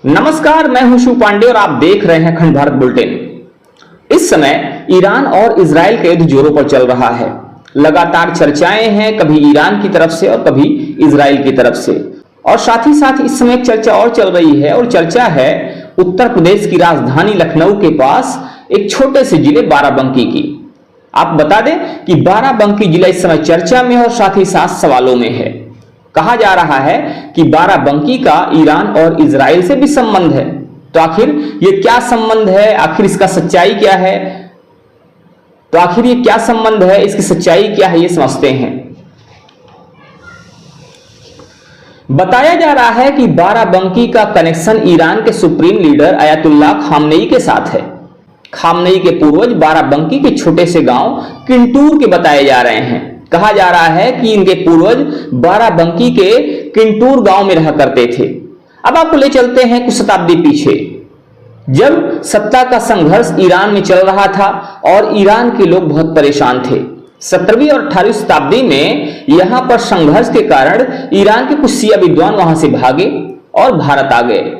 नमस्कार, मैं हूं शिव पांडे और आप देख रहे हैं अखंड भारत बुलेटिन। इस समय ईरान और इजराइल का युद्ध जोरों पर चल रहा है। लगातार चर्चाएं हैं, कभी ईरान की तरफ से और कभी इजराइल की तरफ से। और साथ ही साथ इस समय एक चर्चा और चल रही है, और चर्चा है उत्तर प्रदेश की राजधानी लखनऊ के पास एक छोटे से जिले बाराबंकी की। आप बता दें कि बाराबंकी जिला इस समय चर्चा में और साथ ही साथ सवालों में है। कहा जा रहा है कि बाराबंकी का ईरान और इजराइल से भी संबंध है। तो आखिर ये क्या संबंध है, आखिर इसका सच्चाई क्या है? तो आखिर ये क्या संबंध है, इसकी सच्चाई क्या है, ये समझते हैं। बताया जा रहा है कि बाराबंकी का कनेक्शन ईरान के सुप्रीम लीडर अयातुल्लाह खामनेई के साथ है। खामनेई के पूर्वज बाराबंकी के छोटे से गांव किंटूर के बताए जा रहे हैं। कहा जा रहा है कि इनके पूर्वज बाराबंकी के किंटूर गांव में रहा करते थे। अब आपको ले चलते हैं कुछ शताब्दी पीछे, जब सत्ता का संघर्ष ईरान में चल रहा था और ईरान के लोग बहुत परेशान थे। 17वीं और 18वीं शताब्दी में यहां पर संघर्ष के कारण ईरान के कुछ शिया विद्वान वहां से भागे और भारत आ गए।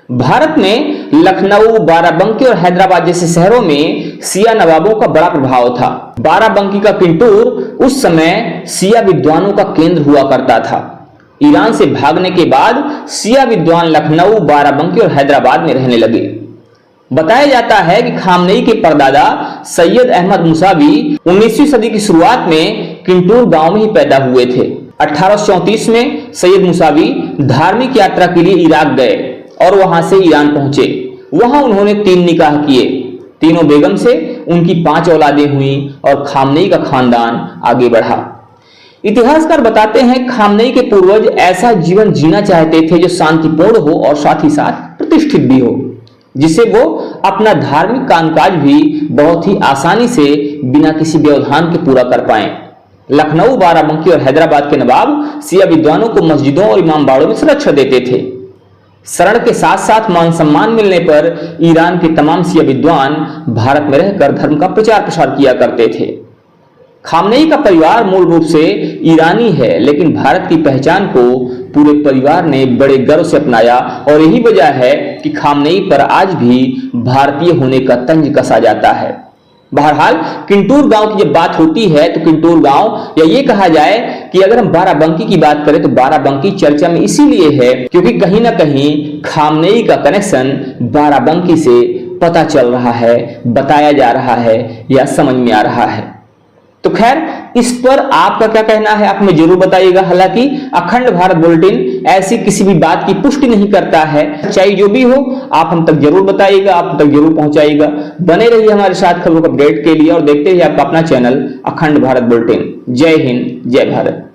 भारत में लखनऊ, बाराबंकी और हैदराबाद जैसे शहरों में शिया नवाबों का बड़ा प्रभाव था। बाराबंकी का किंटूर उस समय शिया विद्वानों का केंद्र हुआ करता था। ईरान से भागने के बाद शिया विद्वान लखनऊ, बाराबंकी और हैदराबाद में रहने लगे। बताया जाता है कि खामनेई के परदादा सैयद अहमद मुसावी 19वीं सदी की शुरुआत में किंटूर गांव में ही पैदा हुए थे। 1834 में सैयद मुसावी धार्मिक यात्रा के लिए इराक गए और वहां से ईरान पहुंचे। वहां उन्होंने 3 निकाह किए। तीनों बेगम से उनकी 5 औलादें हुई और खामनेई का खानदान आगे बढ़ा। इतिहासकार बताते हैं खामनेई के पूर्वज ऐसा जीवन जीना चाहते थे जो शांतिपूर्ण हो और साथ ही साथ प्रतिष्ठित भी हो, जिससे वो अपना धार्मिक कामकाज भी बहुत ही आसानी से बिना किसी व्यवधान के पूरा कर पाए। लखनऊ, बाराबंकी और हैदराबाद के नवाब शिया विद्वानों को मस्जिदों और इमामबाड़ों में सुरक्षा देते थे। शरण के साथ साथ मान सम्मान मिलने पर ईरान के तमाम शिया विद्वान भारत में रहकर धर्म का प्रचार प्रसार किया करते थे। खामनेई का परिवार मूल रूप से ईरानी है, लेकिन भारत की पहचान को पूरे परिवार ने बड़े गर्व से अपनाया और यही वजह है कि खामनेई पर आज भी भारतीय होने का तंज कसा जाता है। बहरहाल किंटूर गांव की जब बात होती है तो किंटूर गांव, या ये कहा जाए कि अगर हम बाराबंकी की बात करें तो बाराबंकी चर्चा में इसीलिए है क्योंकि कहीं ना कहीं खामनेई का कनेक्शन बाराबंकी से पता चल रहा है, बताया जा रहा है या समझ में आ रहा है। तो खैर, इस पर आपका क्या कहना है आप हमें जरूर बताइएगा। हालांकि अखंड भारत बुलेटिन ऐसी किसी भी बात की पुष्टि नहीं करता है। चाहे जो भी हो आप हम तक जरूर बताइएगा, आप हम तक जरूर पहुंचाइएगा। बने रहिए हमारे साथ खबरों को अपडेट के लिए और देखते रहिए आपका अपना चैनल अखंड भारत बुलेटिन। जय हिंद, जय भारत।